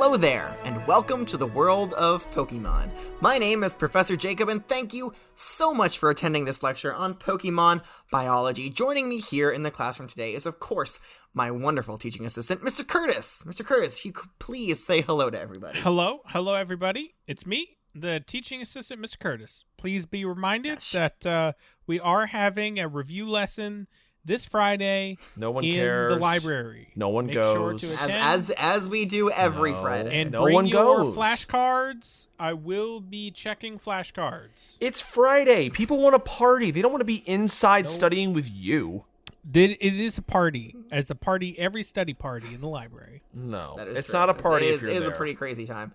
Hello there, and welcome to the world of Pokemon. My name is Professor Jacob, and thank you so much for attending this lecture on Pokemon biology. Joining me here in the classroom today is, of course, my wonderful teaching assistant, Mr. Curtis. Mr. Curtis, if you could please say hello to everybody. Hello, everybody. It's me, the teaching assistant, Mr. Curtis. Please be reminded that we are having a review lesson this Friday. No one in cares. The library. No one Make goes. Sure to attend. As we do every Friday. And no bring one your goes. flashcards. I will be checking flashcards. It's Friday. People want to party. They don't want to be inside studying with you. It is a party. It's a party, every study party in the library. No, That is it's true. not a party It if you're is there. a pretty crazy time.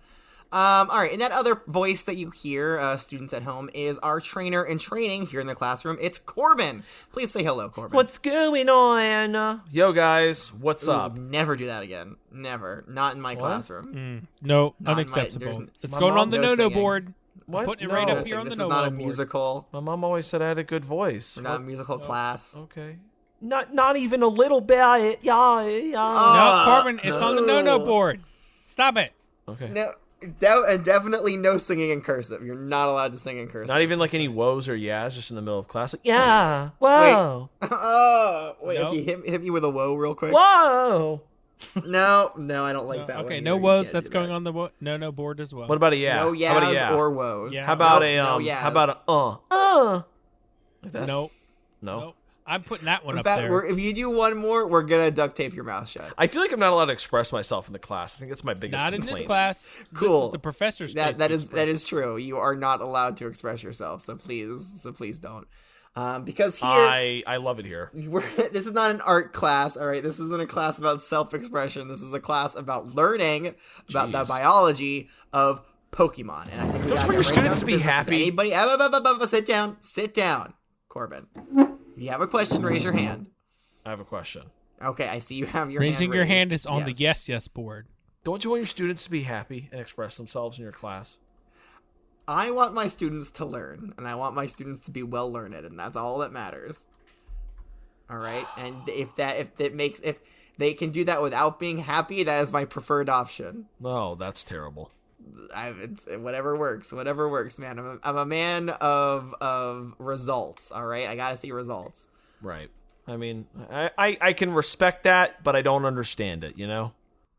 All right, and that other voice that you hear, students at home, is our trainer in training here in the classroom. It's Corbin. Please say hello, Corbin. What's going on? Yo, guys, what's up? Never do that again. Never. Not in my classroom. No, Not in my- unacceptable. It's my going mom on the no no-no singing. board. What? Putting it No. right up This here on the is no-no not a board. musical. My mom always said I had a good voice. We're not a musical class. Okay. Not even a little bit. Yeah. No, Corbin, it's on the no-no board. Stop it. Okay. No, and definitely no singing in cursive. You're not allowed to sing in cursive. Not even like any woes or yeahs just in the middle of class. Like, yeah. Whoa. Oh, wait, No. okay, hit me with a whoa real quick. Whoa. No, I don't like that one. Okay, either. no You woes. can't That's do going that. on the no-no board as well. What about a yeah? No How about a yas yeah? or woes. Yeah. How about Nope, a no yas. How about a Like that? Nope. No. Nope. I'm putting that one In up fact, there. if you do one more, we're gonna duct tape your mouth shut. I feel like I'm not allowed to express myself in the class. I think that's my biggest Not in complaint. this class. Cool. This is the professor's That place to is express. true. You are not allowed to express yourself, so please don't. Because here I love it here. this is not an art class, all right? This isn't a class about self-expression. This is a class about learning about the Jeez. biology of Pokemon. And I think we Don't you gotta want your get right students down to be business. happy? Anybody? Sit down, Corbin. If you have a question, raise your hand. I have a question. Okay, I see you have your Raising hand your raised. hand is on the yes board. Don't you want your students to be happy and express themselves in your class? I want my students to learn, and I want my students to be well learned, and that's all that matters. All right, and if they can do that without being happy, that is my preferred option. No, that's terrible. It's whatever works, man. I'm a man of results. All right, I gotta see results. Right. I mean, I can respect that, but I don't understand it, you know?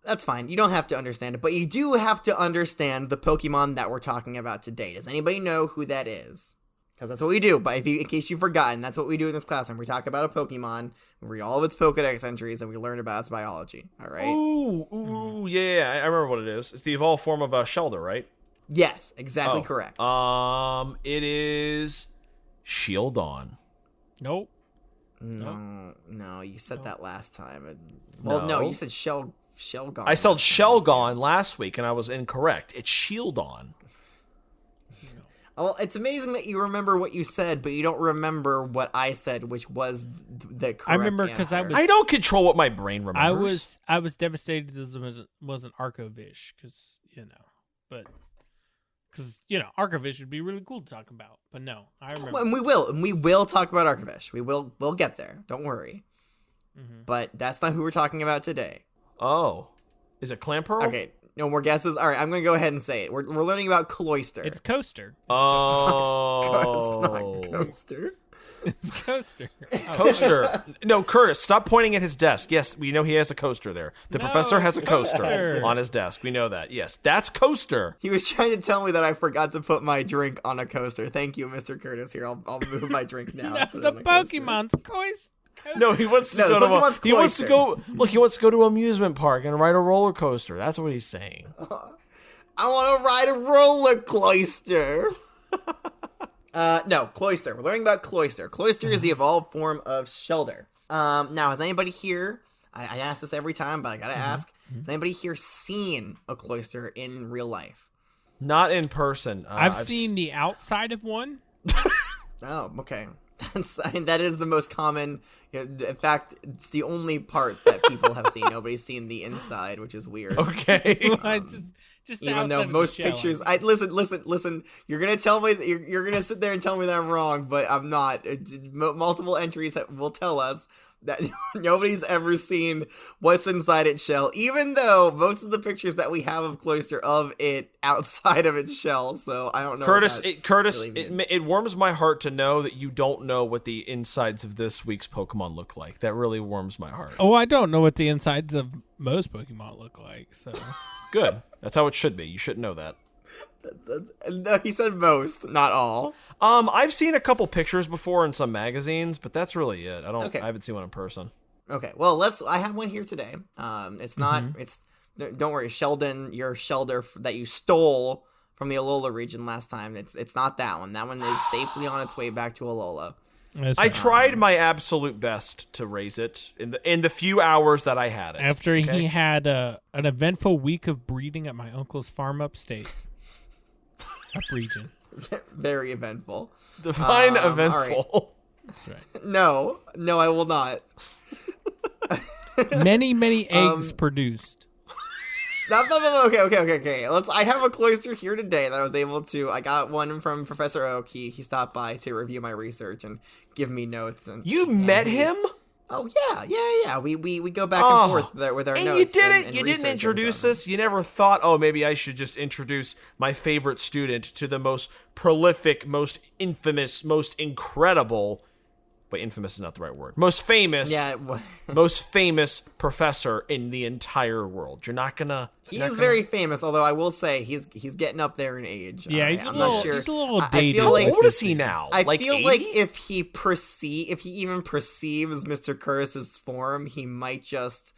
That's fine. You don't have to understand it, but you do have to understand the Pokemon that we're talking about today. Does anybody know who that is? Because that's what we do. But in case you've forgotten, that's what we do in this classroom. We talk about a Pokemon, we read all of its Pokedex entries, and we learn about its biology. All right? Ooh, yeah, I remember what it is. It's the evolved form of a Shellder, right? Yes, exactly correct. It is Shieldon. Nope. No, you said that last time. And, No. no, you said Shellgon. I said Shellgon last week, and I was incorrect. It's Shieldon. Well, it's amazing that you remember what you said, but you don't remember what I said, which was the correct I remember 'cause I answer. was- I don't control what my brain remembers. I was devastated this wasn't Arcovish because Arcovish would be really cool to talk about, but no, I remember. And we will talk about Arcavish. We'll get there. Don't worry. But that's not who we're talking about today. Oh. Is it Clamperl? Okay, no more guesses. All right, I'm gonna go ahead and say it. We're learning about Cloyster. It's Coaster. Oh. It's not Coaster. It's Coaster. Coaster. No, Curtis, stop pointing at his desk. Yes, we know he has a coaster there. The No, professor has a coaster Coaster. on his desk. We know that. Yes, that's Coaster. He was trying to tell me that I forgot to put my drink on a coaster. Thank you, Mr. Curtis. Here, I'll move my drink now. and put it The on a coaster. Pokemon's Coaster. No, he wants to No, go the to Pokemon's he wants to Cloyster. go Look, he wants to go to an amusement park and ride a roller coaster. That's what he's saying. I want to ride a roller Cloyster. No, Cloyster. We're learning about Cloyster. Cloyster is the evolved form of Shellder. Now, has anybody here, I ask this every time, but I gotta ask, has anybody here seen a Cloyster in real life? Not in person. I've seen the outside of one. Oh, okay. That is the most common. In fact, it's the only part that people have seen. Nobody's seen the inside, which is weird. Okay. just the Even though outside of the most shell, pictures, listen. You're gonna tell me that you're gonna sit there and tell me that I'm wrong, but I'm not. Multiple entries will tell us that nobody's ever seen what's inside its shell, even though most of the pictures that we have of Cloyster of it outside of its shell. So I don't know. Curtis, really it warms my heart to know that you don't know what the insides of this week's Pokemon look like. That really warms my heart. Oh, I don't know what the insides of most Pokemon look like. So Good. That's how it should be. You shouldn't know that. No, he said most, not all. I've seen a couple pictures before in some magazines, but that's really it. Okay. I haven't seen one in person. Okay, well, I have one here today. It's not, don't worry, Sheldon, your Shellder that you stole from the Alola region last time, it's not that one. That one is safely on its way back to Alola. I tried my absolute best to raise it in the few hours that I had it. After he had an eventful week of breeding at my uncle's farm upstate. Up region. Very eventful. Define eventful. All right. That's right. No, I will not. Many eggs produced. No, okay. I have a Cloyster here today that I was able to. I got one from Professor Oak. He stopped by to review my research and give me notes. And You met him? Oh yeah. We go back and forth with our and notes. You didn't introduce us. You never thought, oh, maybe I should just introduce my favorite student to the most prolific, most infamous, most incredible. But infamous is not the right word. Most famous. Yeah. Most famous professor in the entire world. You're not gonna. He is very famous, although I will say he's getting up there in age. Yeah, I'm not sure. He's a little dated. Feel like, How old is he now? I like feel 80? like if he even perceives Mr. Curtis's form, he might just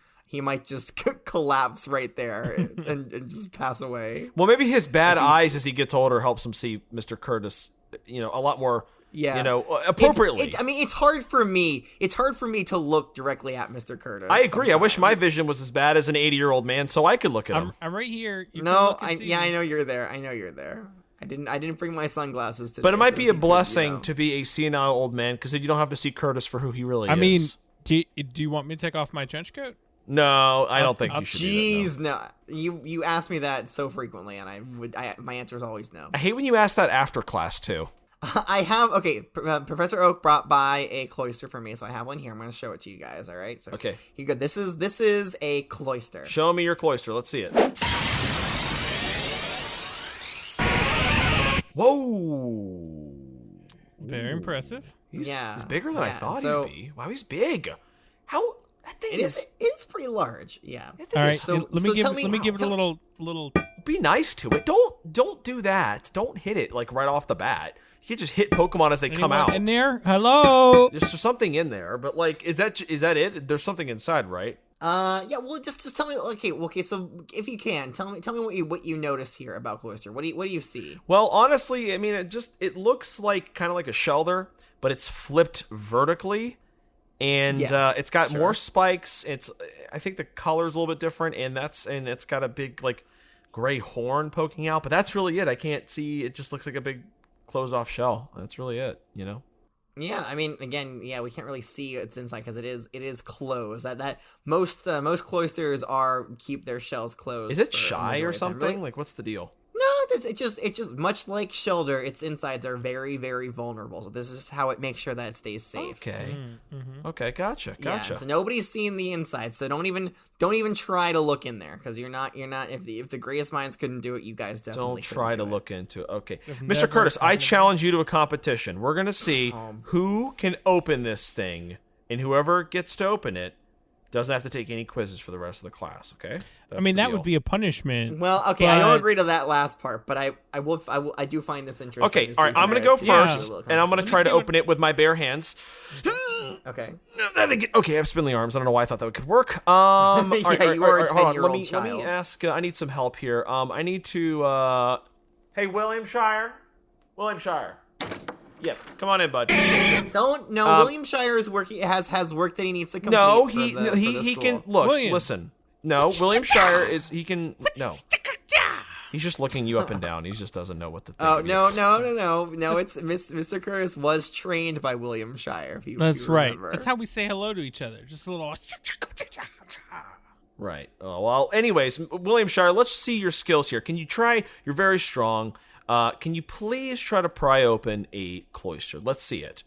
collapse right there and just pass away. Well, maybe his bad eyes as he gets older helps him see Mr. Curtis, a lot more. Yeah, appropriately. It's hard for me. It's hard for me to look directly at Mr. Curtis. I agree. Sometimes. I wish my vision was as bad as an 80-year-old man, so I could look at him. I'm right here. I know you're there. I didn't bring my sunglasses today. But it might be a blessing to be a senile old man because then you don't have to see Curtis for who he really is. I mean, do you want me to take off my trench coat? No, I don't think you should. Jeez, no. You ask me that so frequently, and my answer is always no. I hate when you ask that after class too. I have Professor Oak brought by a Cloyster for me, so I have one here. I'm going to show it to you guys. All right. So okay. You go. This is a Cloyster. Show me your Cloyster. Let's see it. Whoa. Very impressive. He's bigger than I thought he'd be. Wow, he's big. How that thing is? It is pretty large. Yeah. All right. So let me give it a little. Be nice to it. Don't do that. Don't hit it like right off the bat. You can just hit Pokemon as they come out. In there? Hello. There's something in there, but like, is that it? There's something inside, right? Yeah. Well, just tell me. Okay. So if you can, tell me what you notice here about Cloyster. What do you see? Well, honestly, I mean, it looks like kind of like a Shellder, but it's flipped vertically, and it's got more spikes. I think the color's a little bit different, and it's got a big like gray horn poking out, but that's really it. I can't see. It just looks like a big closed off shell. That's really it, Yeah, I mean, again, we can't really see its inside because it is closed. That most Cloysters keep their shells closed. Is it shy or something? Really? Like, what's the deal? No, it just much like Shellder, its insides are very, very vulnerable. So this is how it makes sure that it stays safe. Okay. Okay, gotcha. Yeah, so nobody's seen the inside, so don't even try to look in there because you're not. If the greatest minds couldn't do it, you guys definitely don't try to look into it. Okay, I've Mr. Curtis, I challenge you to a competition. We're gonna see who can open this thing, and whoever gets to open it doesn't have to take any quizzes for the rest of the class, okay? I mean, that would be a punishment. Well, okay, I don't agree to that last part, but I do find this interesting. Okay, all right, I'm going to go first, and I'm going to try to open it with my bare hands. Okay. Okay, I have spindly arms. I don't know why I thought that could work. All right, you are a 10-year-old Let me ask, I need some help here. I need to, hey, William Shire? Yeah, come on in, bud. William Shire is working. Has work that he needs to complete. No, for he can look. William. Listen, no, William Shire he can no. He's just looking you up and down. He just doesn't know what to think. Oh no! It's Mr. Curtis was trained by William Shire. If you right. remember. That's how we say hello to each other. Just a little. Right. Oh, well, anyways, William Shire, let's see your skills here. Can you try? You're very strong. Can you please try to pry open a Cloyster? Let's see it.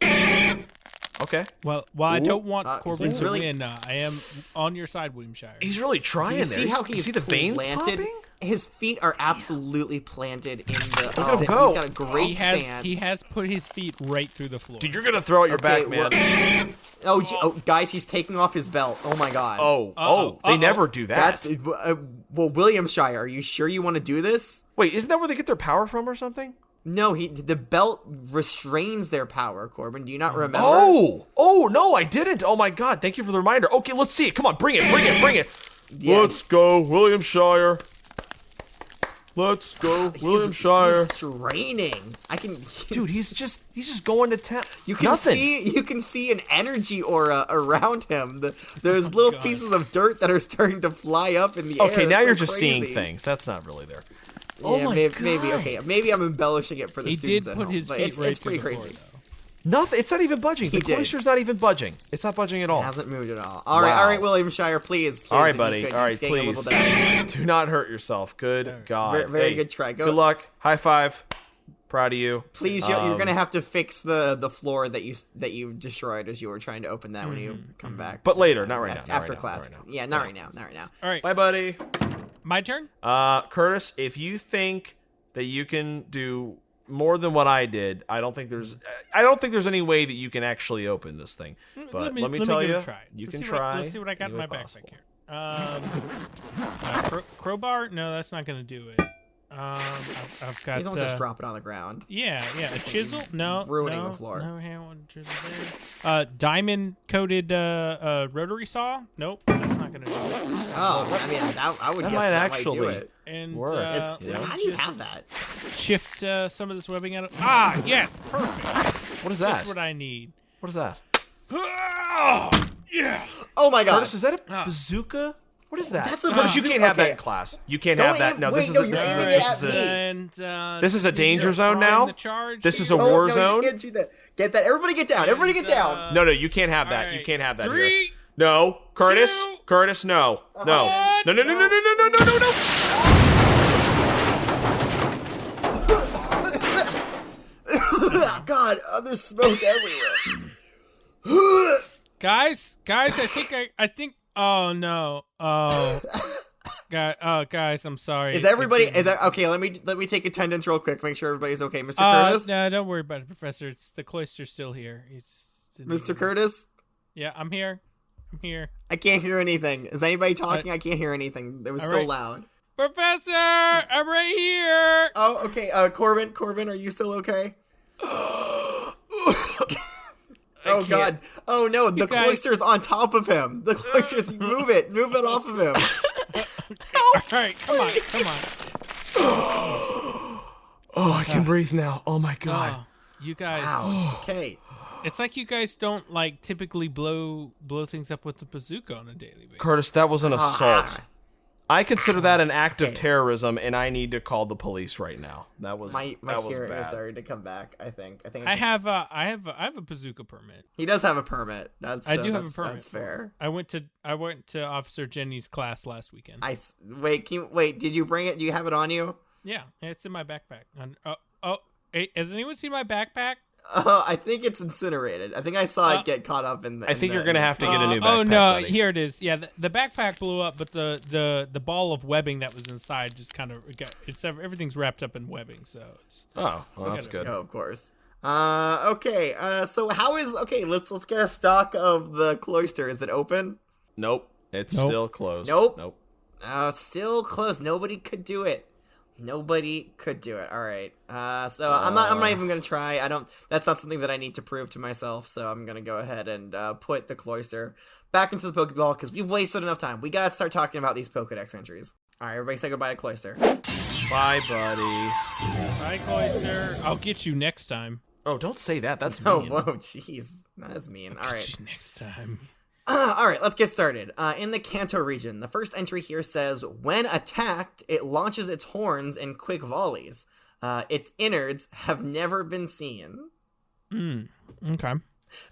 Okay. Well, I don't want Ooh, Corbin he's to really- win. I am on your side, Williamshire. He's really trying You there. see how You he's see the veins planted? popping? His feet are absolutely planted in the. Look at him go. He's got a great stance. He has put his feet right through the floor. Dude, you're gonna throw out your Okay, back, man. Oh, guys, he's taking off his belt. Oh my god. They never do that. That's well, Williamshire. Are you sure you want to do this? Wait, isn't that where they get their power from or something? No, the belt restrains their power. Corbin, do you not remember? Oh no, I didn't. Oh my god, thank you for the reminder. Okay, let's see it. Come on, bring it. Yeah. Let's go, Williamshire. Let's go, Williamshire. He's straining. I can. Dude, he's just going to town. You can see an energy aura around him. There's little pieces of dirt that are starting to fly up in the air. Okay, now It's you're so just crazy. seeing things. That's not really there. Yeah, Oh my maybe God. okay. Maybe I'm embellishing it for the He students did at put home, his but feet it's right pretty through the crazy. floor, though. Nothing. It's not even budging. He The did. Cloyster's not even budging. It's not budging at all. It hasn't moved at all. All right, Williamshire, please. All right, if you buddy. could. All right, It's getting a little please. bit out of hand. Do not hurt yourself. Good God. Very Hey, good try. Good luck. High five. Proud of you. Please, you're gonna have to fix the floor that you destroyed as you were trying to open that when you come back. But later, not right now. After not right class. Now, not right now. Yeah, not right now. Not right now. All right, Bye, buddy. my turn. Curtis, if you think that you can do more than what I did, I don't think there's any way that you can actually open this thing. But let me tell give it you, a try. you Let's can see try. Let's see what I got in any my way backpack possible. here. Crowbar? No, that's not gonna do it. I've got. Please don't just drop it on the ground. Yeah. A chisel? No. Ruining no, the floor. No, hang on, chisel there. Diamond coated rotary saw? Nope, that's not gonna do it. Oh, I mean, I would That guess might that actually might do it. And work. It's, let me how do you just have that? Shift some of this webbing out of. Yes, perfect. What is That's that? what I need. What is that? Yeah. Oh my god! Curtis, is that a bazooka? What is that? That's a Curtis, you bazooka. can't have that Okay. in class. You can't Don't have that. aim- No, wait, this no, is you're this is aiming this it is at a me. And This is a danger these are zone now? prime the charge This is here. a war no, zone? You can't shoot that. Get that. Everybody get down. Everybody get down. No, you can't have that. All You right. can't have that here. 3, No, Curtis. 2, Curtis, no. No. one. No, no, no, no, no, no, no, no, no. God, there's smoke everywhere. Guys, I think. Oh no. Oh. Guys, I'm sorry. Is everybody? Is that okay? Let me take attendance real quick. Make sure everybody's okay, Mr. Curtis. No, don't worry about it, Professor. It's the Cloyster's still here. Mr. Curtis, Yeah, I'm here. I can't hear anything. Is anybody talking? I can't hear anything. It was so right. loud. Professor, I'm right here. Oh, okay. Corbin, are you still okay? Oh God! Oh no! The guys- Cloyster's on top of him. The Cloyster's move it off of him. All right, come on. Oh, I can breathe now. Oh my God. Oh, you guys. Ouch. Okay. It's like you guys don't typically blow things up with the bazooka on a daily basis. Curtis, that was an assault. Ah. I consider that an act of terrorism, and I need to call the police right now. That was My that was hearing is bad. starting to come back. I think. I have a bazooka permit. He does have a permit. I I do have a permit. That's fair. I went to Officer Jenny's class last weekend. Wait. Did you bring it? Do you have it on you? Yeah, it's in my backpack. Hey, has anyone seen my backpack? I think it's incinerated. I think I saw it get caught up in. I think you're gonna have to get a new backpack. Oh no, buddy. here it is. Yeah, the backpack blew up, but the ball of webbing that was inside just kind of everything's wrapped up in webbing. So it's Oh, well, that's good. Oh, of course. Okay. So how is okay? Let's get a stock of the Cloyster. Is it open? Nope, it's Nope. still closed. Nope. Still closed. Nobody could do it. Nobody could do it. All right. So I'm not even gonna try. That's not something that I need to prove to myself. So I'm gonna go ahead and put the Cloyster back into the Pokeball because we've wasted enough time. We gotta start talking about these Pokedex entries. All right, everybody say goodbye to Cloyster. Bye, buddy. Bye, Cloyster. I'll get you next time. Oh, don't say that. That's Oh, mean. whoa, jeez, that's mean. All right. Get you next time. All right, let's get started. In the Kanto region, the first entry here says, when attacked, it launches its horns in quick volleys. Its innards have never been seen. Okay.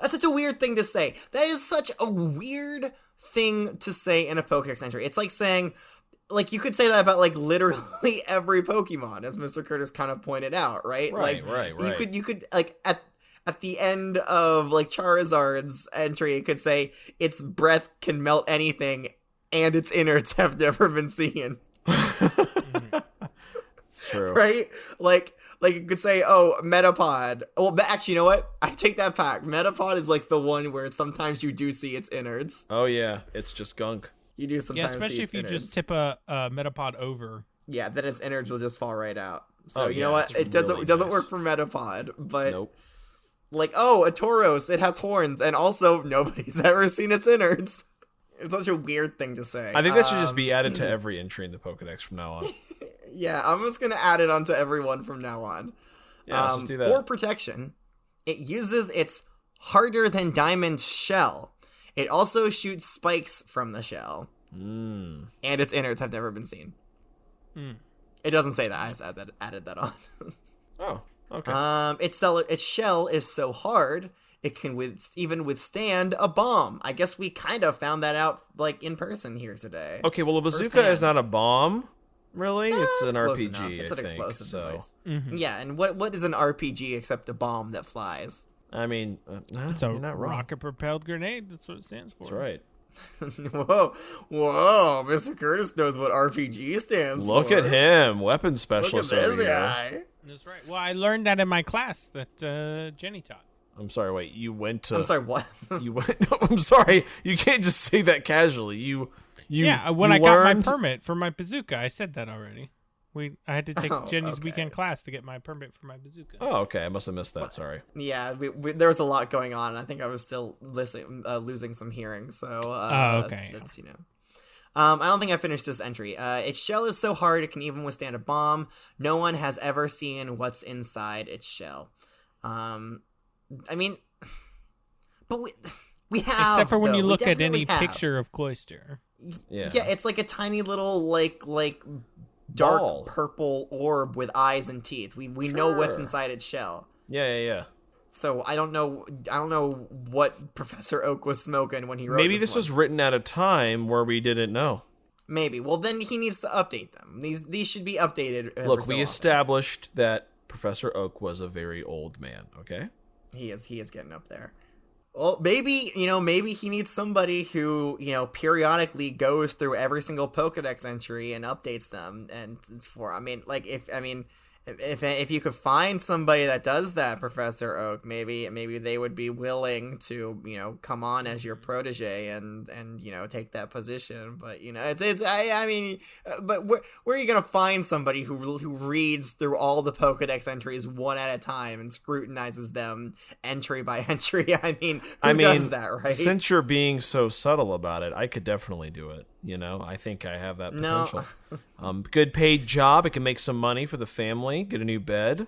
That's such a weird thing to say. That is such a weird thing to say in a Pokédex entry. It's like saying, you could say that about, literally every Pokemon, as Mr. Curtis kind of pointed out, right? Right. You could, at the end of like Charizard's entry, it could say its breath can melt anything, and its innards have never been seen. It's true, right? Like it could say, "Oh, Metapod." Well, but actually, you know what? I take that back. Metapod is like the one where sometimes you do see its innards. Oh yeah, it's just gunk. You do sometimes, especially see if you innards. just tip a Metapod over. Yeah, then its innards will just fall right out. So you yeah, know what? It doesn't nice. work for Metapod, but Nope. like, oh, a Tauros, it has horns, and also nobody's ever seen its innards. It's such a weird thing to say. I think that should just be added to every entry in the Pokedex from now on. Yeah, I'm just gonna add it onto everyone from now on. Yeah, let's just do that. For protection, it uses its harder than diamond shell. It also shoots spikes from the shell. And its innards have never been seen. It doesn't say that. I just added that on. Oh, okay. Its shell is so hard it can even withstand a bomb. I guess we kind of found that out like in person here today. Okay, well, a bazooka firsthand. is not a bomb, really. It's an close RPG. enough. It's I an think, explosive so. device. Yeah, and what is an RPG except a bomb that flies? I mean, It's a you're not wrong. rocket-propelled grenade. That's what it stands for. That's right. Whoa, Mr. Curtis knows what RPG stands for. Look at him, weapons Look at specialist over this here. guy. That's right. Well, I learned that in my class that Jenny taught. I'm sorry. Wait, you went to? I'm sorry, what? You went? No, I'm sorry. You can't just say that casually. When I got my permit for my bazooka, I said that already. I had to take Jenny's okay. weekend class to get my permit for my bazooka. Oh, okay. I must have missed that. Sorry. Yeah, there was a lot going on. I think I was still losing some hearing. So, okay. That's, I don't think I finished this entry. Its shell is so hard it can even withstand a bomb. No one has ever seen what's inside its shell. I mean, but we have, except for when though. you We look at any definitely have. picture of Cloyster. Yeah. Yeah, it's like a tiny little like dark Ball. purple orb with eyes and teeth. We know what's Sure. inside its shell. Yeah. So I don't know what Professor Oak was smoking when he wrote Maybe this this one. was written at a time where we didn't know. Maybe. Well, then he needs to update them. These should be updated. every Look, so we often. established that Professor Oak was a very old man. Okay. He is getting up there. Well, maybe he needs somebody who, periodically goes through every single Pokedex entry and updates them. And if you could find somebody that does that, Professor Oak, maybe they would be willing to, come on as your protege and take that position. But but where are you gonna find somebody who reads through all the Pokedex entries one at a time and scrutinizes them entry by entry? Who does that, right? Since you're being so subtle about it, I could definitely do it. I think I have that potential. Good paid job. I can make some money for the family. Get a new bed.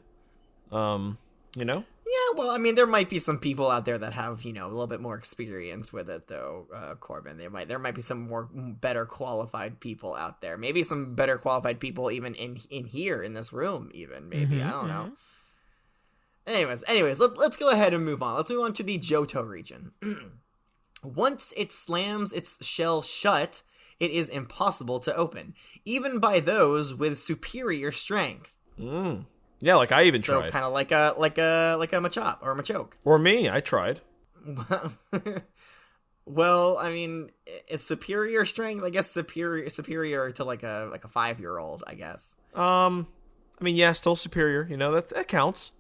Yeah, well, there might be some people out there that have, a little bit more experience with it, though, Corbin. There might be some better qualified people out there. Maybe some better qualified people even in here, in this room, even, maybe. I don't know. Anyways, let's go ahead and move on. Let's move on to the Johto region. Once it slams its shell shut, it is impossible to open, even by those with superior strength. Yeah, like I even So tried. kind of like a Machop or a Machoke. Or me, I tried. Well, it's superior strength. I guess superior to like a 5-year-old. I guess. Yeah, still superior. That counts.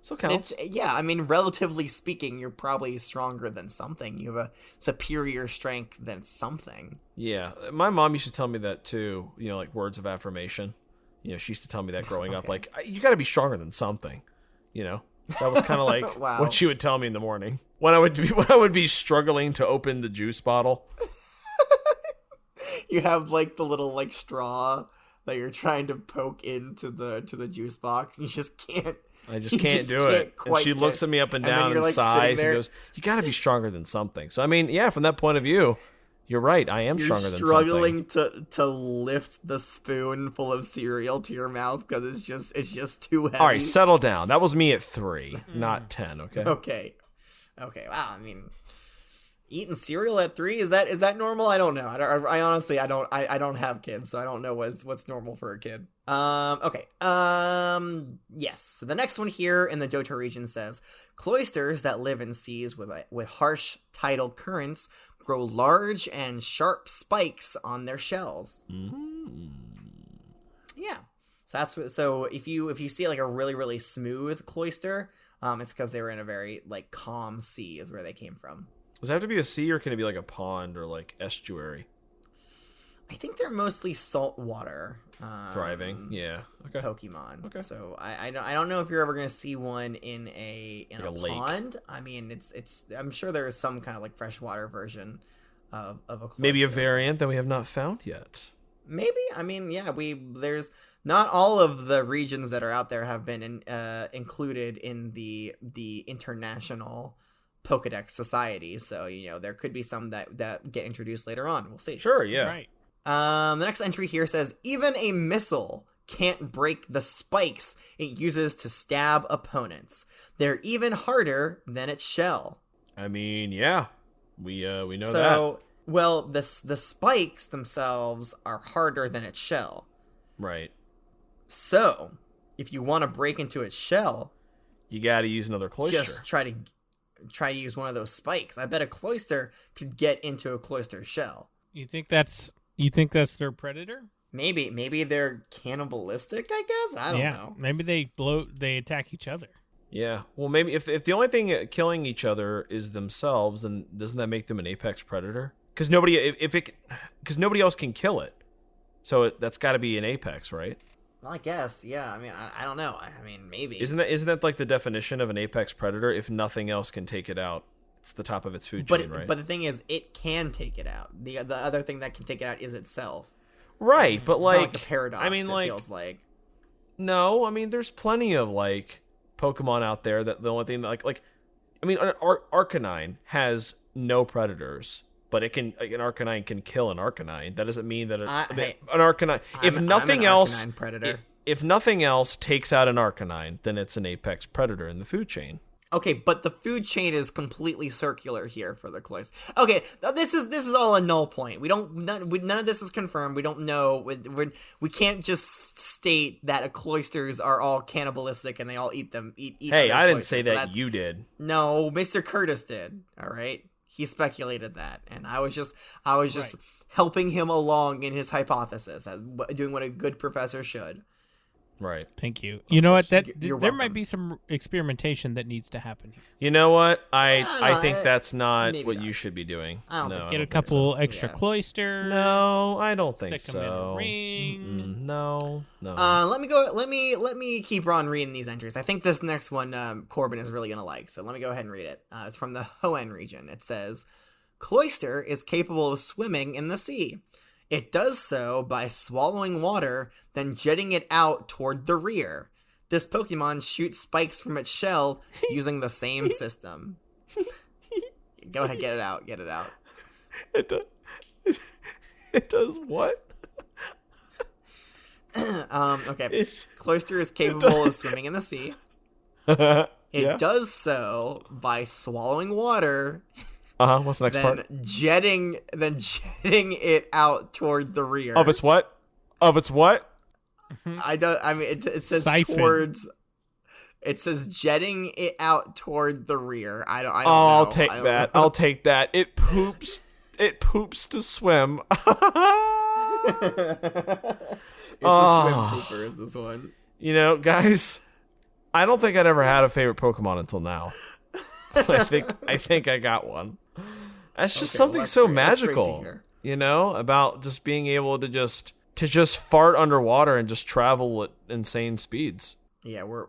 Still counts. Relatively speaking, you're probably stronger than something. You have a superior strength than something. Yeah, my mom used to tell me that too. Like words of affirmation. She used to tell me that growing up. Like, you got to be stronger than something. That was kind of like Wow. what she would tell me in the morning when I would be struggling to open the juice bottle. You have like the little like straw that you're trying to poke into the juice box, and you just can't. I just can't do it. And she looks at me up and down and sighs and goes, "You got to be stronger than something." So from that point of view, you're right. I am stronger than something. You're struggling to lift the spoon full of cereal to your mouth because it's just too heavy. All right, settle down. That was me at 3, not 10. Okay. Okay. Wow. Eating cereal at 3, is that normal? I don't know. I honestly I don't have kids, so I don't know what's normal for a kid. Okay. Yes. So the next one here in the Johto region says cloisters that live in seas with harsh tidal currents grow large and sharp spikes on their shells. Yeah. So if you see like a really really smooth cloister, it's because they were in a very like calm sea is where they came from. Does it have to be a sea, or can it be like a pond or like estuary? I think they're mostly saltwater. Thriving, yeah. Okay. Pokemon. Okay. So I don't know if you're ever gonna see one in a lake. pond. I mean, it's I'm sure there is some kind of like freshwater version of a Cloyster. Maybe a variant that we have not found yet. Maybe. I mean, yeah. There's not all of the regions that are out there have been included in the international Pokedex society. So there could be some that get introduced later on. We'll see. Sure. Yeah. Right. The next entry here says, even a missile can't break the spikes it uses to stab opponents. They're even harder than its shell. I mean, yeah, we know that. So, well, the spikes themselves are harder than its shell. Right. So, if you want to break into its shell, you got to use another Cloyster. just try to use one of those spikes. I bet a Cloyster could get into a Cloyster shell. You think that's their predator? Maybe they're cannibalistic, I guess. I don't know. Maybe they attack each other. Yeah. Well, maybe if the only thing killing each other is themselves, then doesn't that make them an apex predator? Because nobody else can kill it, so that's got to be an apex, right? Well, I guess, yeah. I mean, I don't know. I mean, maybe. Isn't that like the definition of an apex predator? If nothing else can take it out, it's the top of its food chain, right? But the thing is, it can take it out. The other thing that can take it out is itself. Right, but It's not like a paradox. I mean, it like, feels like. No, I mean, there's plenty of like Pokemon out there that the only thing like I mean, Arcanine has no predators, but an Arcanine can kill an Arcanine. That doesn't mean that an Arcanine. If nothing else, Arcanine predator. If nothing else takes out an Arcanine, then it's an apex predator in the food chain. Okay, but the food chain is completely circular here for the Cloyster. Okay, this is all a null point. None of this is confirmed. We don't know. We can't just state that Cloysters are all cannibalistic and they all eat them. Hey, I didn't say that. You did. No, Mr. Curtis did. All right, he speculated that, and I was just right. Helping him along in his hypothesis, doing what a good professor should. Right. Thank you. You know what? There welcome. might be some experimentation that needs to happen here. You know what? I think that's not what you should be doing. Get a couple extra Cloysters. No, I don't think stick them in a ring. No. Let me go. Let me keep on reading these entries. I think this next one Corbin is really gonna like. So let me go ahead and read it. It's from the Hoenn region. It says, Cloyster is capable of swimming in the sea. It does so by swallowing water, then jetting it out toward the rear. This Pokemon shoots spikes from its shell using the same system. Go ahead, get it out. It does what? Okay. Cloyster is capable of swimming in the sea. It does so by swallowing water. What's the next part? Jetting it out toward the rear. Of its what? It says Siphon. towards. It says jetting it out toward the rear. I don't know. I'll take that. I'll take that. It poops. It poops to swim. It's a swim pooper. Is this one? You know, guys, I don't think I'd ever had a favorite Pokemon until now. I think I got one. That's just something so great. Magical, you know, about just being able to just fart underwater and just travel at insane speeds. Yeah, we're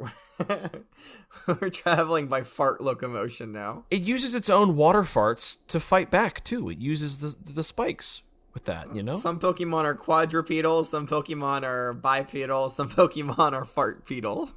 traveling by fart locomotion now. It uses its own water farts to fight back too. It uses the spikes with that, you know. Some Pokemon are quadrupedal, some Pokemon are bipedal, some Pokemon are fartpedal.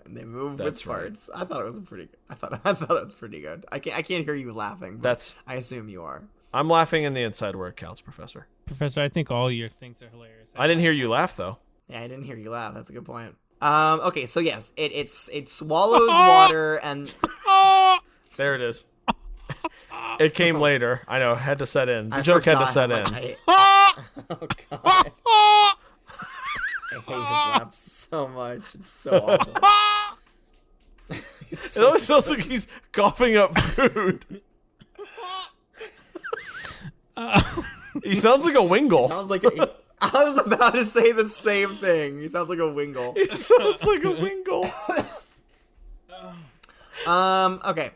And they move with farts. Right. I thought it was pretty good. I thought it was pretty good. I can't hear you laughing. But I assume you are. I'm laughing in the inside where it counts, Professor. Professor, I think all your things are hilarious. I didn't hear you laugh though. Yeah, I didn't hear you laugh. That's a good point. Okay, so yes, it swallows water and there it is. It came later. I know. Had to set in. The joke had to set in. Oh god. I hate his laugh so much. It's so awful. It always sounds like he's coughing up food. He sounds like a Wingle. Sounds like I was about to say the same thing. He sounds like a Wingle. He sounds like a Wingle. Okay.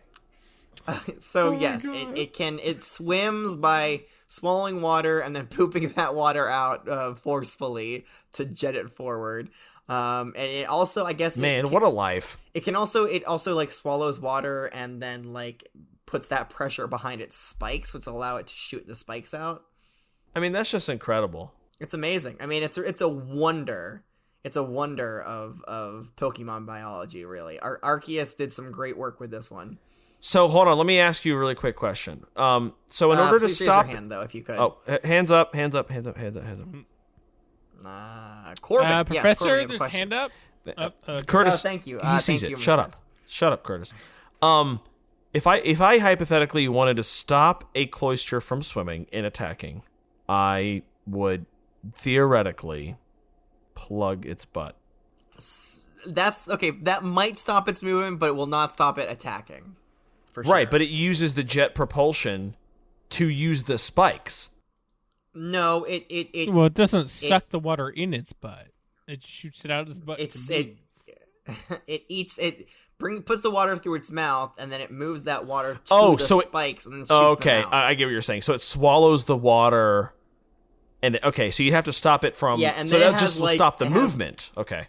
So yes, it swims by swallowing water and then pooping that water out forcefully to jet it forward. And it also, I guess, what a life. It also like swallows water and then like puts that pressure behind its spikes, which allow it to shoot the spikes out. I mean, that's just incredible. It's amazing. I mean, it's a wonder. It's a wonder of Pokemon biology, really. Arceus did some great work with this one. So hold on, let me ask you a really quick question. So in order to stop, raise your hand though, if you could. Oh, hands up. Corbin, Professor, yes, Corbin, there's a hand up. Curtis, thank you. He sees thank it. you, Shut Mr. up. Shut up, Curtis. If I hypothetically wanted to stop a Cloyster from swimming and attacking, I would theoretically plug its butt. That's okay. That might stop its movement, but it will not stop it attacking. For sure. Right, but it uses the jet propulsion to use the spikes. No, it doesn't suck the water in its butt. It shoots it out its butt. It puts the water through its mouth, and then it moves that water to spikes, and then shoots them out. I get what you're saying. So it swallows the water, and so you have to stop it from. Yeah, and so then that just will stop the movement. Okay.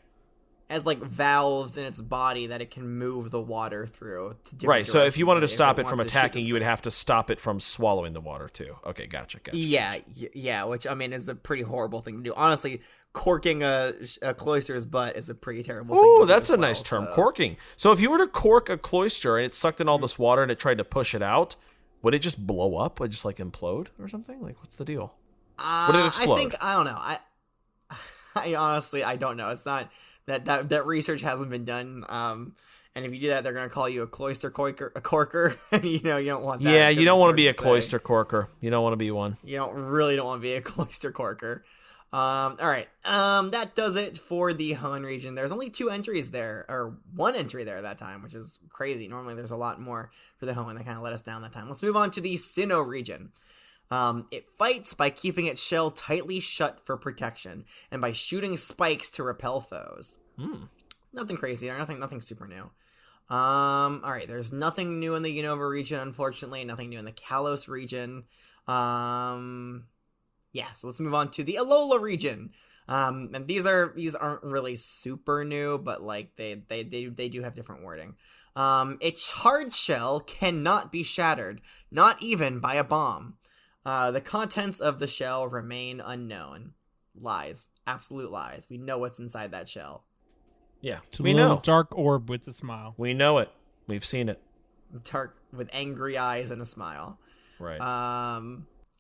As like valves in its body that it can move the water through. To right. So if you wanted to stop it from attacking, you would have to stop it from swallowing the water too. Okay, gotcha. Yeah. Which I mean is a pretty horrible thing to do. Honestly, corking a Cloyster's butt is a pretty terrible thing. Oh, that's a nice term, corking. So if you were to cork a Cloyster and it sucked in all this water and it tried to push it out, would it just blow up? Would it just like implode or something? Like, what's the deal? Would it explode? I don't know. I honestly don't know. It's not that research hasn't been done. And if you do that, they're gonna call you a Cloyster corker. You don't want that. Yeah, you don't want to be a Cloyster corker. You don't want to be one. You don't want to be a Cloyster corker. All right. That does it for the Hoenn region. There's only 2 entries there, or 1 entry there that time, which is crazy. Normally there's a lot more for the Hoenn. They kind of let us down that time. Let's move on to the Sinnoh region. It fights by keeping its shell tightly shut for protection, and by shooting spikes to repel foes. Nothing crazy there. Nothing super new. All right. There's nothing new in the Unova region, unfortunately. Nothing new in the Kalos region. Yeah, so let's move on to the Alola region. And these aren't really super new, but like they do have different wording. Its hard shell cannot be shattered, not even by a bomb. The contents of the shell remain unknown. Lies. Absolute lies. We know what's inside that shell. Yeah, it's a little dark orb with a smile. We know it. We've seen it. Dark with angry eyes and a smile. Right.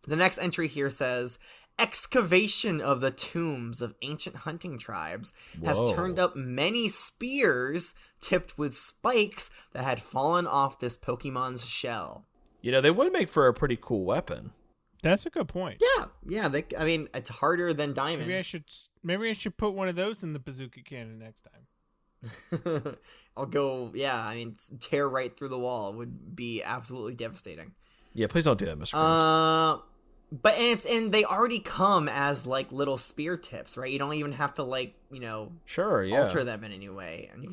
The next entry here says, excavation of the tombs of ancient hunting tribes has turned up many spears tipped with spikes that had fallen off this Pokemon's shell. They would make for a pretty cool weapon. That's a good point. Yeah. I mean, it's harder than diamonds. Maybe I should put one of those in the bazooka cannon next time. I'll go. Yeah, I mean, tear right through the wall would be absolutely devastating. Yeah, please don't do that, Mr. Chris. But they already come as like little spear tips, right? You don't even have to alter them in any way, and you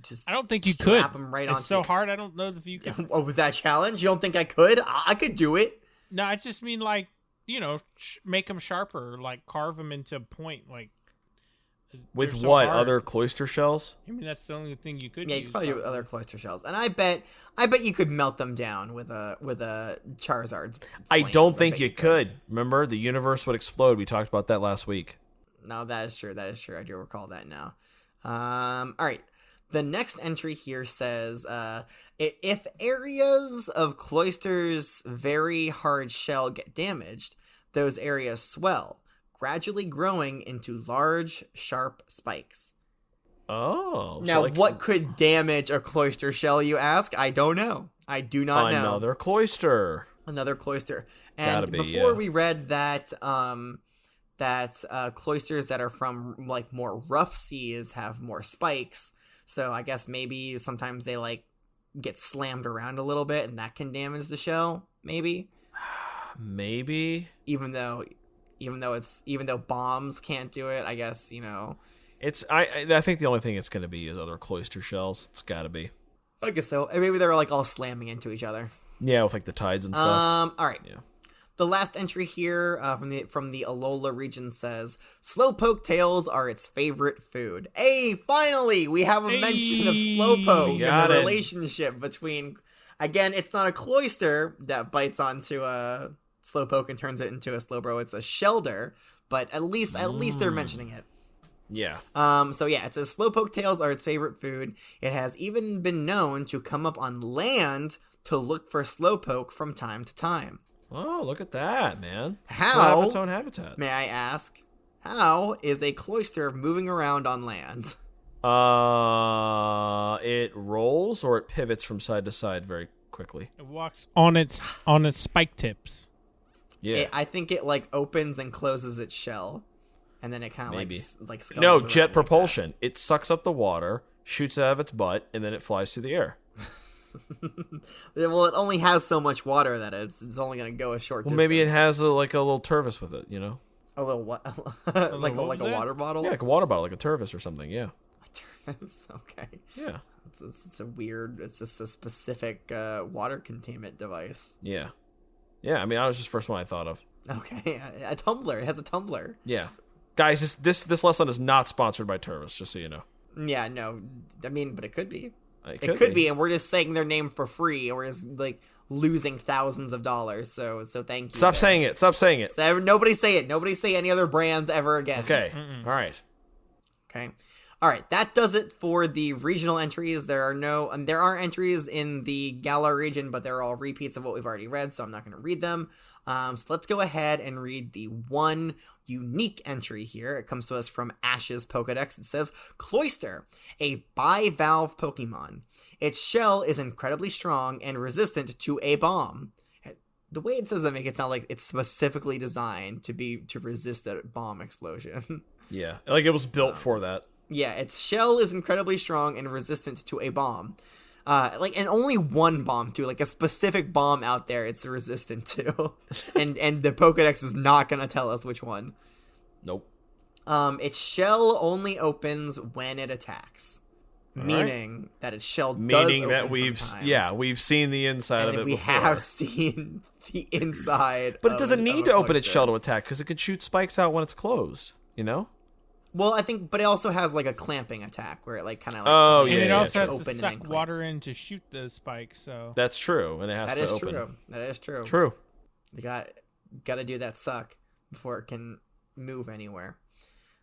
just. I don't think you could. Them right it's so hard. I don't know if you could. Oh, was that challenge? You don't think I could? I could do it. No, I just mean make them sharper, like carve them into a point, like. With what hard. Other Cloyster shells? I mean, that's the only thing you could. Yeah, you could probably do other Cloyster shells, and I bet you could melt them down with a Charizard's. I don't think you could. Remember, the universe would explode. We talked about that last week. No, that is true. I do recall that now. All right. The next entry here says, if areas of Cloyster's very hard shell get damaged, those areas swell, gradually growing into large, sharp spikes. Oh. Now, what could damage a Cloyster shell, you ask? I don't know. I do not know. Another Cloyster. Another Cloyster. And Gotta be, before yeah. we read that Cloysters that are from like more rough seas have more spikes. So I guess maybe sometimes they like get slammed around a little bit and that can damage the shell, maybe. Maybe. Even though bombs can't do it, I guess, It's I think the only thing it's gonna be is other Cloyster shells. It's gotta be. I guess so. And maybe they're like all slamming into each other. Yeah, with like the tides and stuff. All right. Yeah. The last entry here from the Alola region says, Slowpoke tails are its favorite food. Hey, finally, we have a mention of Slowpoke and the relationship between... Again, it's not a Cloyster that bites onto a Slowpoke and turns it into a Slowbro. It's a Shellder, but at least they're mentioning it. Yeah. So yeah, it says Slowpoke tails are its favorite food. It has even been known to come up on land to look for Slowpoke from time to time. Oh, look at that, man. How? It'll have its own habitat. May I ask, how is a Cloyster moving around on land? It rolls or it pivots from side to side very quickly. It walks on its spike tips. Yeah. I think it like opens and closes its shell, and then it kind of like no, scuttles jet around propulsion. It sucks up the water, shoots it out of its butt, and then it flies through the air. Well, it only has so much water that it's only going to go a short distance. Maybe it has a little Turvis with it, you know? A little what? like a water bottle? Yeah, like a water bottle, like a Turvis or something, yeah. Okay. Yeah. It's just a specific water containment device. Yeah. Yeah, I mean, that was just the first one I thought of. Okay, a tumbler. It has a tumbler. Yeah. Guys, this lesson is not sponsored by Turvis, just so you know. Yeah, no. I mean, but it could be. It could be, and we're just saying their name for free, and we're just like losing thousands of dollars. So thank you. Stop saying it. Stop saying it. So, nobody say it. Nobody say any other brands ever again. Okay. All right. Okay. All right. That does it for the regional entries. There are entries in the Galar region, but they're all repeats of what we've already read, so I'm not going to read them. So let's go ahead and read the one unique entry here. It comes to us from Ash's Pokedex. It says, Cloyster, a Bivalve Pokemon. Its shell is incredibly strong and resistant to a bomb. The way it says that makes it sound like it's specifically designed to resist a bomb explosion. Yeah, like it was built for that. Yeah, its shell is incredibly strong and resistant to a bomb. And only one bomb too, like a specific bomb out there it's resistant to. and the Pokedex is not gonna tell us which one. Nope. Its shell only opens when it attacks. Meaning that its shell does open that we've seen the inside of it before. We have seen the inside. But it doesn't need to open its Cloyster. shell to attack because it could shoot spikes out when it's closed, you know? Well, I think, but it also has like a clamping attack where it like kind of like. Oh, And yeah, it also has open to and suck then clamp. water in to shoot those spikes. So That's true, and it has That to is open. true. That is true. True. You got to do that suck before it can move anywhere.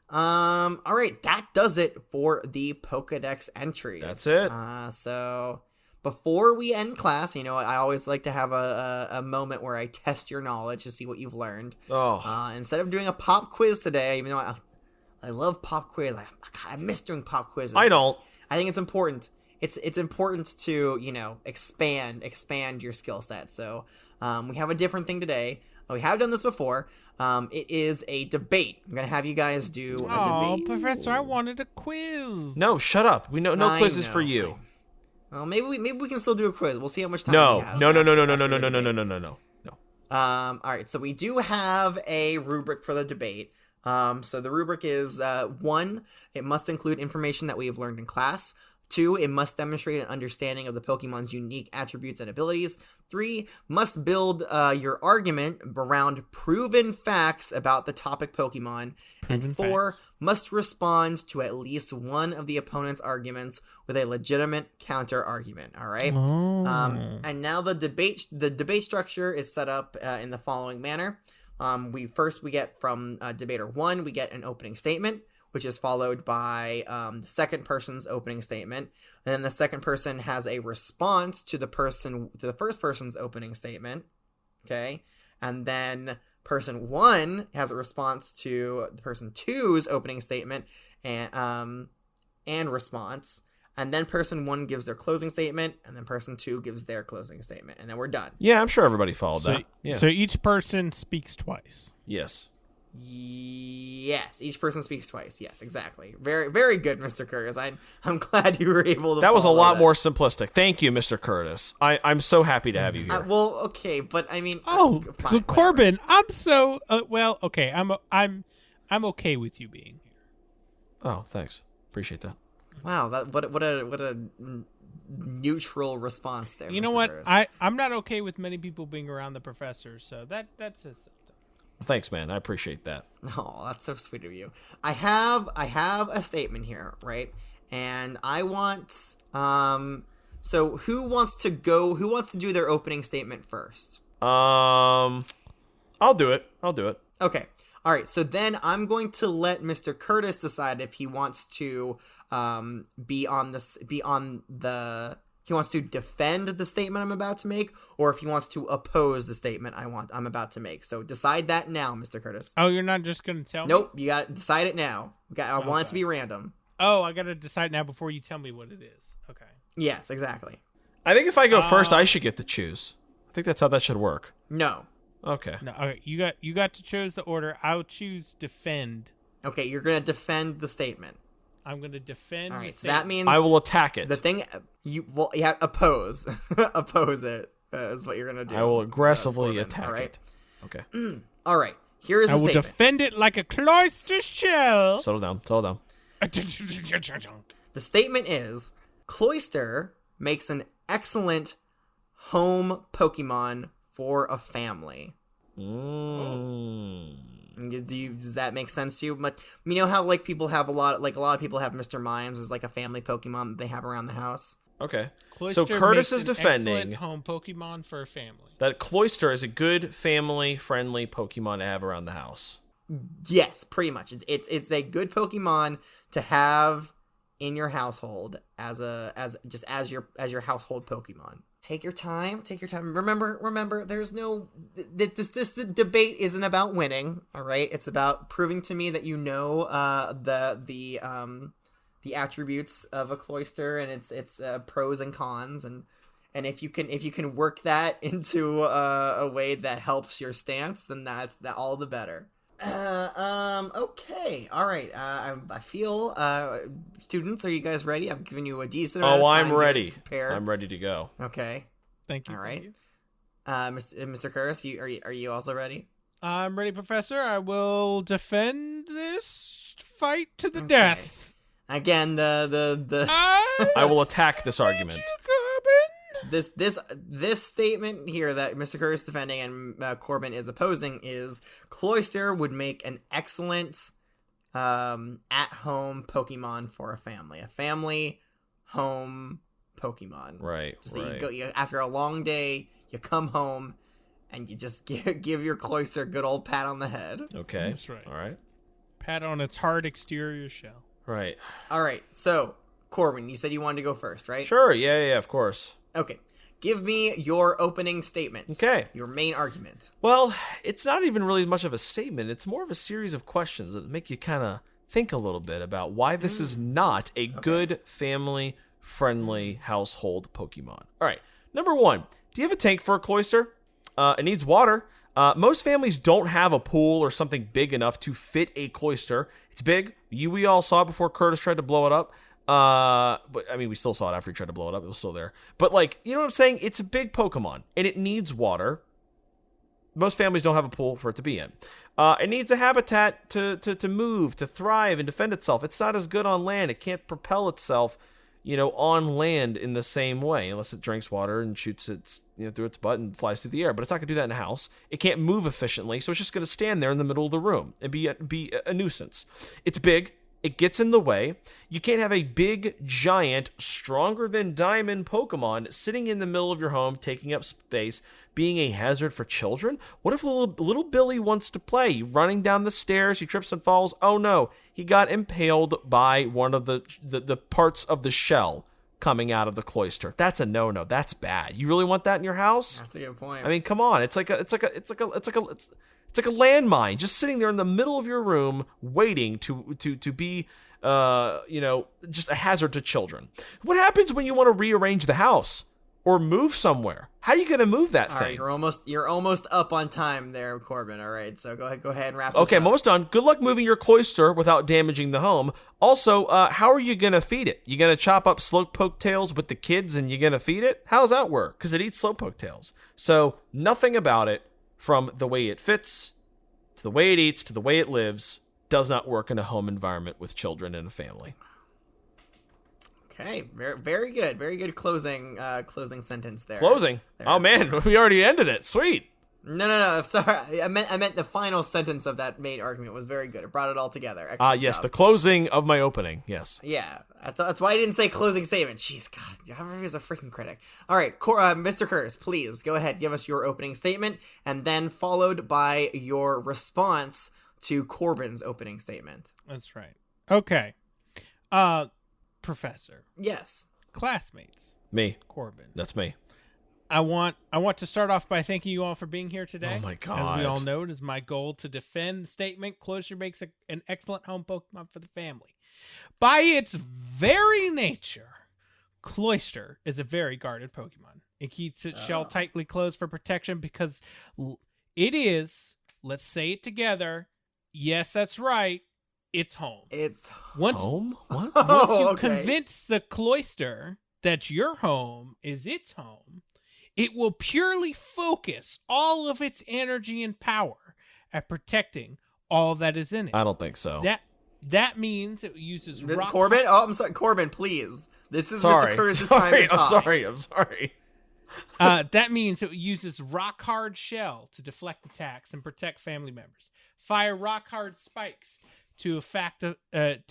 All right, that does it for the Pokedex entries. That's it. So before we end class, I always like to have a moment where I test your knowledge to see what you've learned. Oh. Instead of doing a pop quiz today, even though I love pop quiz, I miss doing pop quizzes. I don't. I think it's important. It's important to expand your skill set. So we have a different thing today. We have done this before. It is a debate. I'm gonna have you guys do a oh, debate. Professor, I wanted a quiz. No, shut up. We know no quizzes for you. Well, maybe we can still do a quiz. We'll see how much time No. we have. No. No. All right. So we do have a rubric for the debate. So the rubric is 1, it must include information that we have learned in class. 2, it must demonstrate an understanding of the Pokemon's unique attributes and abilities. 3, must build your argument around proven facts about the topic Pokemon. And 4, must respond to at least one of the opponent's arguments with a legitimate counter argument. All right. And now the debate structure is set up in the following manner. We get from debater 1, we get an opening statement, which is followed by the second person's opening statement, and then the second person has a response to the first person's opening statement, okay, and then person 1 has a response to the person 2's opening statement and response, and then person 1 gives their closing statement, and then person 2 gives their closing statement, and then we're done. Yeah, I'm sure everybody followed that. Yeah. So each person speaks twice. Yes. Yes, each person speaks twice. Yes, exactly. Very, very good, Mr. Curtis. I'm glad you were able to. That was a follow lot that. more simplistic. Thank you, Mr. Curtis. I'm so happy to have you here. Well, okay, but I mean, fine, Corbin, I'm so well. Okay, I'm okay with you being here. Oh, thanks. Appreciate that. Wow, what a neutral response there. You Mr. know what? Curtis. I'm not okay with many people being around the professor, so that says something. Thanks, man. I appreciate that. Oh, that's so sweet of you. I have a statement here, right? And I want so who wants to do their opening statement first? I'll do it. Okay. All right. So then I'm going to let Mr. Curtis decide if he wants to he wants to defend the statement I'm about to make, or if he wants to oppose the statement I'm about to make. So decide that now, Mr. Curtis. Oh, you're not just going to tell me? Nope, you got to decide it now. I want it to be random. Oh, I got to decide now before you tell me what it is. Okay. Yes, exactly. I think if I go first, I should get to choose. I think that's how that should work. No. Okay. No, okay, you got to choose the order. I'll choose defend. Okay, you're going to defend the statement. I'm going to defend. All right, the so that means I will attack it. the thing oppose. Oppose it is what you're going to do. I will aggressively Corbin, attack all right? it. Okay. All right. Here is I the will statement. defend it like a cloister shell. Settle down. The statement is Cloyster makes an excellent home Pokemon for a family. Does that make sense to you? But you know how like people have a lot of people have Mr. Mimes as like a family Pokemon that they have around the house. Okay. Cloyster So Curtis makes is an defending excellent home Pokemon for a family. that Cloyster is a good family-friendly Pokemon to have around the house. Yes, pretty much. It's a good Pokemon to have in your household as your household Pokemon. Take your time. Remember, there's no this debate isn't about winning, all right? It's about proving to me that you know the attributes of a Cloyster and its pros and cons, and if you can work that into a way that helps your stance, then that's all the better. Okay. All right. I feel, students, are you guys ready? I've given you a decent amount of time I'm ready. to prepare. I'm ready to go. Okay. Thank you. All right. Mr. Curtis, are you also ready? I'm ready, Professor. I will defend this fight to the death. Again, the I will attack this argument. This statement here that Mr. Curtis is defending and Corbin is opposing is Cloyster would make an excellent at-home Pokemon for a family home Pokemon. Right. So after a long day, you come home and you just give your Cloyster a good old pat on the head. Okay. That's right. All right. Pat on its hard exterior shell. Right. All right. So, Corbin, you said you wanted to go first, right? Sure. Yeah, of course. Okay. Give me your opening statement. Okay. Your main argument. Well, it's not even really much of a statement. It's more of a series of questions that make you kind of think a little bit about why this is not a good family-friendly household Pokemon. All right. Number 1, do you have a tank for a Cloyster? It needs water. Most families don't have a pool or something big enough to fit a Cloyster. It's big. We all saw it before Curtis tried to blow it up. But I mean, we still saw it after he tried to blow it up. It was still there. But like, you know what I'm saying? It's a big Pokemon, and it needs water. Most families don't have a pool for it to be in. It needs a habitat to move, to thrive, and defend itself. It's not as good on land. It can't propel itself, on land in the same way, unless it drinks water and shoots its, through its butt and flies through the air. But it's not going to do that in a house. It can't move efficiently, so it's just going to stand there in the middle of the room and be a nuisance. It's big. It gets in the way. You can't have a big, giant, stronger than diamond Pokemon sitting in the middle of your home, taking up space, being a hazard for children. What if little Billy wants to play? Running down the stairs, he trips and falls. Oh no, he got impaled by one of the parts of the shell coming out of the Cloyster. That's a no-no. That's bad. You really want that in your house? That's a good point. I mean, come on. It's like a landmine just sitting there in the middle of your room waiting to be just a hazard to children. What happens when you want to rearrange the house or move somewhere? How are you going to move that All thing? right, you're almost up on time there, Corbin. All right, so go ahead and wrap this Okay, up. I'm almost done. Good luck moving your Cloyster without damaging the home. Also, how are you going to feed it? You going to chop up slowpoke tails with the kids and you going to feed it? How does that work? Because it eats slowpoke tails. So nothing about it, from the way it fits, to the way it eats, to the way it lives, does not work in a home environment with children and a family. Okay, very good. Very good closing sentence there. Closing? There. Oh, man, we already ended it. Sweet. No, sorry. I meant the final sentence of that main argument was very good. It brought it all together. Excellent Yes, job. the closing of my opening. Yes. Yeah, that's why I didn't say closing statement. Jeez, God, everybody's a freaking critic. All right, Mr. Curtis, please go ahead, give us your opening statement, and then followed by your response to Corbin's opening statement. That's right. Okay. Professor. Yes. Classmates. Me. Corbin. That's me. I want to start off by thanking you all for being here today. Oh my God. As we all know, it is my goal to defend the statement Cloyster makes an excellent home Pokemon for the family. By its very nature, Cloyster is a very guarded Pokemon. It keeps its shell tightly closed for protection because it is, let's say it together, yes, that's right, it's home. It's Home? What? Once you okay. convince the Cloyster that your home is its home, it will purely focus all of its energy and power at protecting all that is in it. I don't think so. That means it uses rock. Corbin? Oh, I'm sorry. Corbin, please. This is Sorry. Mr. Curtis's time to talk. I'm sorry. That means it uses rock hard shell to deflect attacks and protect family members. Fire rock hard spikes to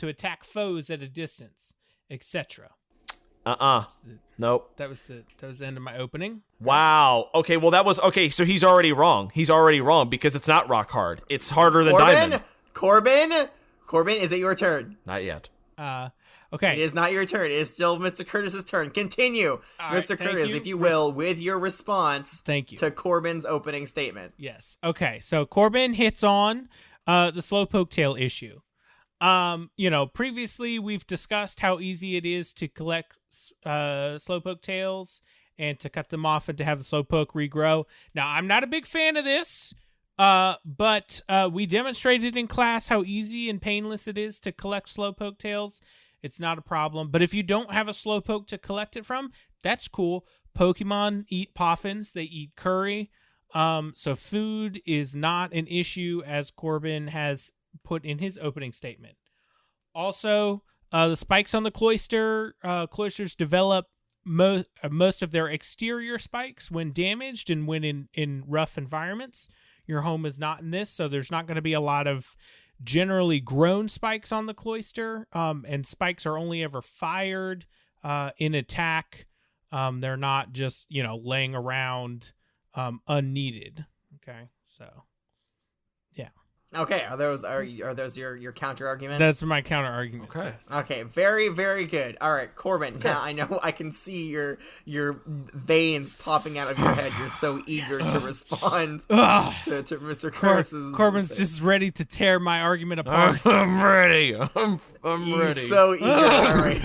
attack foes at a distance, etc. Nope. That was the end of my opening. Wow. Okay, well that was okay, so he's already wrong. He's already wrong because it's not rock hard. It's harder than diamond. Corbin, is it your turn? Not yet. Okay. It is not your turn. It is still Mr. Curtis's turn. Continue, All right, Mr. thank Curtis, you. if you will, with your response Thank you. to Corbin's opening statement. Yes. Okay. So Corbin hits on the slowpoke tail issue. Previously we've discussed how easy it is to collect slowpoke tails and to cut them off and to have the slowpoke regrow. Now, I'm not a big fan of this, but we demonstrated in class how easy and painless it is to collect slowpoke tails. It's not a problem. But if you don't have a slowpoke to collect it from, that's cool. Pokemon eat poffins. They eat curry. So food is not an issue, as Corbin has put in his opening statement. Also, the spikes on the Cloyster, Cloysters develop most of their exterior spikes when damaged and when in rough environments. Your home is not in this, so there's not going to be a lot of generally grown spikes on the Cloyster, and spikes are only ever fired in attack. They're not just, laying around unneeded. Okay, so yeah. Okay, are those your counter arguments? That's my counter argument. Okay. Yes. Okay, very, very good. All right, Corbin, now I know I can see your veins popping out of your head. You're so eager to respond to Mr. Curtis's Corbin's statement. just ready to tear my argument apart. I'm ready. I'm He's ready. so eager. All right.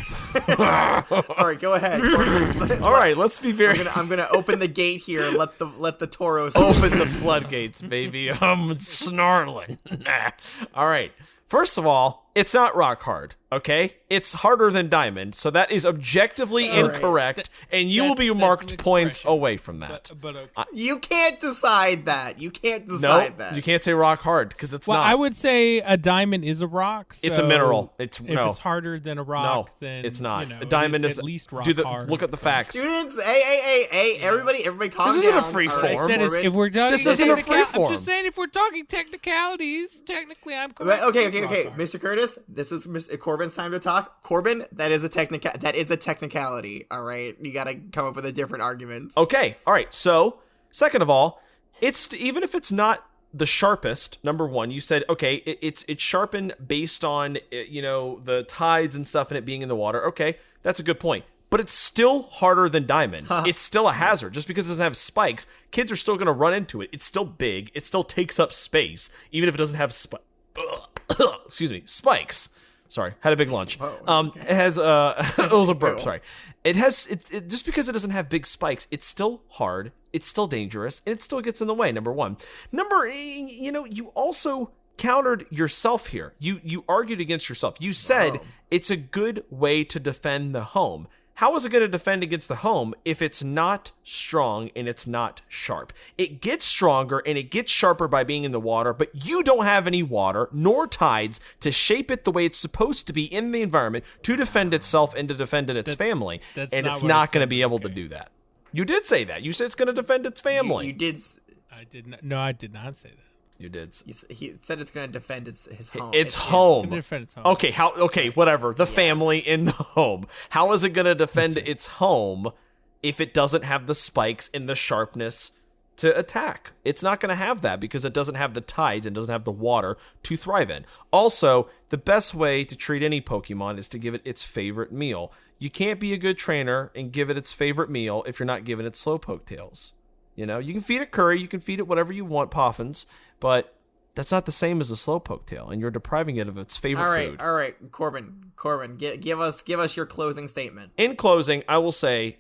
All right, go ahead. Corbin. All right, let's be very I'm gonna open the gate here and let the Tauros open the floodgates, baby. I'm snarling. All right. First of all, it's not rock hard, okay? It's harder than diamond, so that is objectively All right. incorrect, and you will be that's marked an points expression. away from that. But okay. You can't decide that. You can't No, decide that. you can't say rock hard because it's Well, not. I would say a diamond is a rock. So It's a mineral. It's if no. it's harder than a No, rock, then it's not. You know, A diamond it is is at least rock hard. Look at the facts. Students, hey, everybody calm This down. isn't a free All right, form. I said Corbin. if we're talking This isn't a technical- free I'm form. just saying if we're talking technicalities, technically I'm correct. Okay, It's rock hard. Mr. Curtis, this is Corbin's time to talk. Corbin, that is a technicality. All right, you got to come up with a different argument. Okay, all right. So, second of all, it's even if it's not the sharpest. Number one, you said okay, it's sharpened based on the tides and stuff and it being in the water. Okay, that's a good point. But it's still harder than diamond. It's still a hazard. Just because it doesn't have spikes, kids are still going to run into it. It's still big. It still takes up space, even if it doesn't have spikes. Sorry, had a big lunch. Whoa, okay. It has it was a burp. Sorry, it has it just because it doesn't have big spikes, it's still hard, it's still dangerous, and it still gets in the way. Number one. You also countered yourself here. You argued against yourself. You said it's a good way to defend the home. How is it going to defend against the home if it's not strong and it's not sharp? It gets stronger and it gets sharper by being in the water, but you don't have any water nor tides to shape it the way it's supposed to be in the environment to defend itself and to defend its family. And it's not going to be able to do that. You did say that. You said it's going to defend its family. You did. I did not. No, I did not say that. You did. He said it's going to defend his home. It's home. It's gonna defend its home. Okay, okay, whatever. The family in the home. How is it going to defend its home if it doesn't have the spikes and the sharpness to attack? It's not going to have that because it doesn't have the tides and doesn't have the water to thrive in. Also, the best way to treat any Pokemon is to give it its favorite meal. You can't be a good trainer and give it its favorite meal if you're not giving it Slowpoke tails. You can feed it curry, you can feed it whatever you want, Poffins, but that's not the same as a Slowpoke tail, and you're depriving it of its favorite food. All right, Corbin, give us your closing statement. In closing, I will say,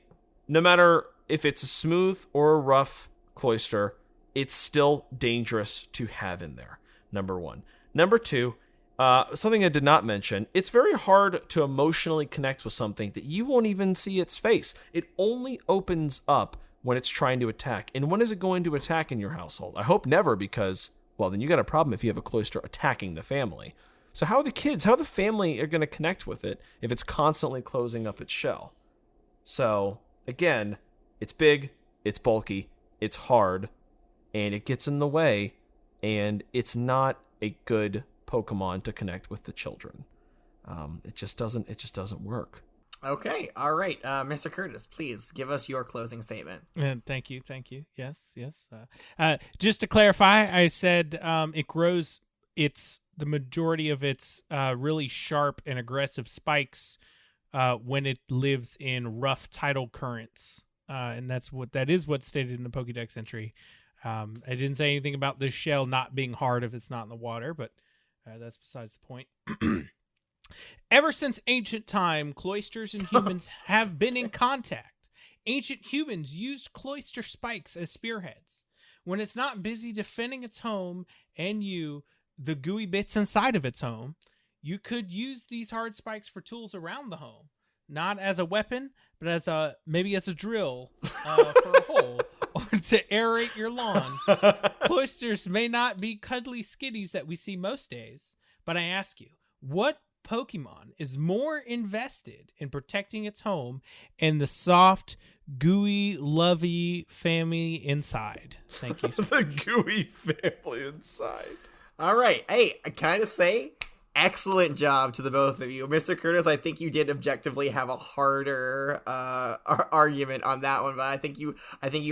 no matter if it's a smooth or a rough Cloyster, it's still dangerous to have in there, number one. Number two, something I did not mention, it's very hard to emotionally connect with something that you won't even see its face. It only opens up when it's trying to attack. And when is it going to attack in your household? I hope never, because, well, then you got a problem if you have a Cloyster attacking the family. So how are the family are going to connect with it if it's constantly closing up its shell? So, again, it's big, it's bulky, it's hard, and it gets in the way, and it's not a good Pokemon to connect with the children. It just doesn't work. Okay, all right. Mr. Curtis, please give us your closing statement. Thank you. Yes. Just to clarify, I said it grows the majority of its really sharp and aggressive spikes when it lives in rough tidal currents. And that is what's stated in the Pokédex entry. I didn't say anything about the shell not being hard if it's not in the water, but that's besides the point. Ever since ancient time, Cloysters and humans have been in contact. Ancient humans used Cloyster spikes as spearheads. When it's not busy defending its home and the gooey bits inside of its home, you could use these hard spikes for tools around the home. Not as a weapon, but maybe as a drill for a hole or to aerate your lawn. Cloysters may not be cuddly skitties that we see most days, but I ask you, what Pokemon is more invested in protecting its home and the soft, gooey, lovey family inside? Thank you, sir. The gooey family inside. All right. Hey, can I just say, excellent job to the both of you. Mr. Curtis, I think you did objectively have a harder argument on that one, but I think you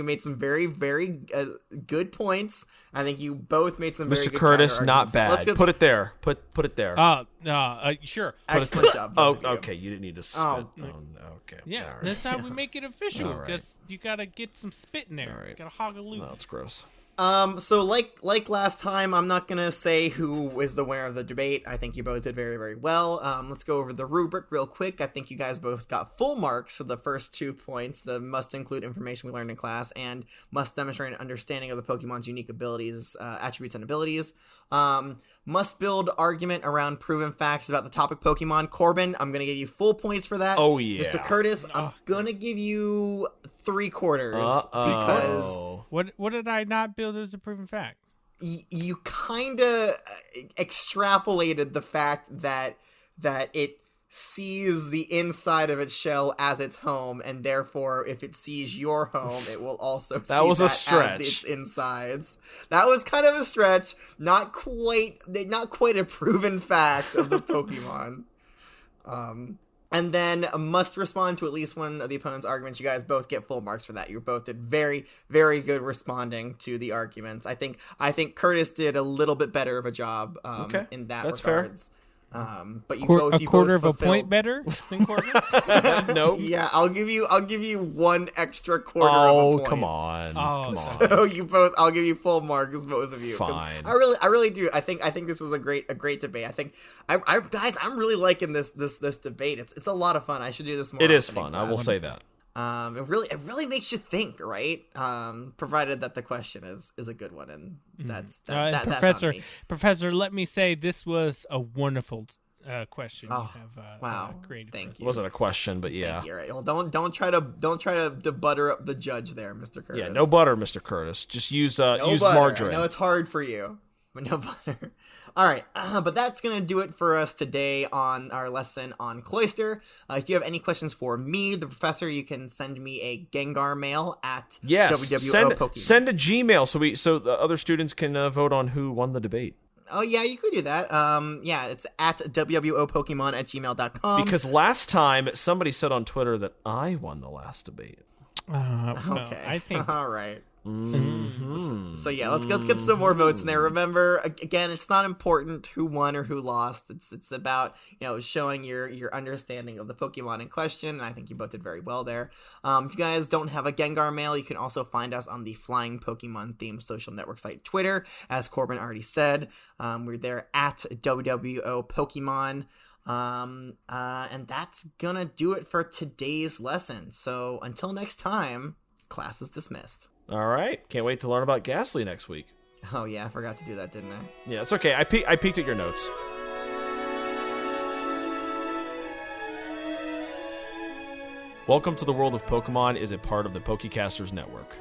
made some very, very good points. I think you both made some very Mr. good Curtis, not arguments. bad. Put it there. Put it there. Sure. Excellent job. Oh, okay. You didn't need to spit. Okay. Yeah, right. that's how we make it official. All right. Because you gotta get some spit in there. All right. Gotta hog a loop. No, that's gross. So like last time, I'm not gonna say who is the winner of the debate. I think you both did very, very well. Let's go over the rubric real quick. I think you guys both got full marks for the first 2 points. The must include information we learned in class and must demonstrate an understanding of the Pokemon's unique abilities, attributes, and abilities. Must build argument around proven facts about the topic Pokemon. Corbin, I'm gonna give you full points for that. Oh yeah. Mr. Curtis, I'm gonna give you 3/4 because What did I not build as a proven fact? you kind of extrapolated the fact that it sees the inside of its shell as its home, and therefore if it sees your home, it will also see was a that stretch. as its insides. That was kind of a stretch. Not quite a proven fact of the Pokemon. And then must respond to at least one of the opponent's arguments. You guys both get full marks for that. You both did very, very good responding to the arguments. I think Curtis did a little bit better of a job in that That's regards. But you a quarter of a point better than Corbin? Nope. Yeah, I'll give you one extra quarter of a point. Come on. Oh, Come on. So you both, I'll give you full marks, both of you. 'Cause Fine. I really do. I think this was a great debate. I think, guys, I'm really liking this debate. It's a lot of fun. I should do this more. It is often in fun. I will class. say that. It really makes you think, right? Provided that the question is a good one, and that's Professor, on me. Professor, let me say this was a wonderful question Oh, you have wow. created. Thank for us. you. It wasn't a question, but yeah. Thank you. Right. Well, don't try to butter up the judge there, Mr. Curtis. Yeah, no butter, Mr. Curtis. Just use No use butter. margarine. I know it's hard for you, but no butter. All right, but that's going to do it for us today on our lesson on Cloyster. If you have any questions for me, the professor, you can send me a Gengar mail at WWO Pokémon. Send a Gmail so the other students can vote on who won the debate. Oh, yeah, you could do that. Yeah, it's at WWOPokemon@gmail.com. Because last time, somebody said on Twitter that I won the last debate. Well, Okay. I think All right. Mm-hmm. So yeah, let's get some more votes in there. Remember, again, it's not important who won or who lost. It's about, showing your understanding of the Pokemon in question, and I think you both did very well there. If you guys don't have a Gengar mail, you can also find us on the Flying Pokemon themed social network site Twitter, as Corbin already said. We're there at WWO Pokemon. And that's gonna do it for today's lesson. So until next time, class is dismissed. All right. Can't wait to learn about Ghastly next week. Oh yeah, I forgot to do that, didn't I? Yeah, it's okay. I peeked at your notes. Welcome to the World of Pokemon is a part of the Pokecasters Network.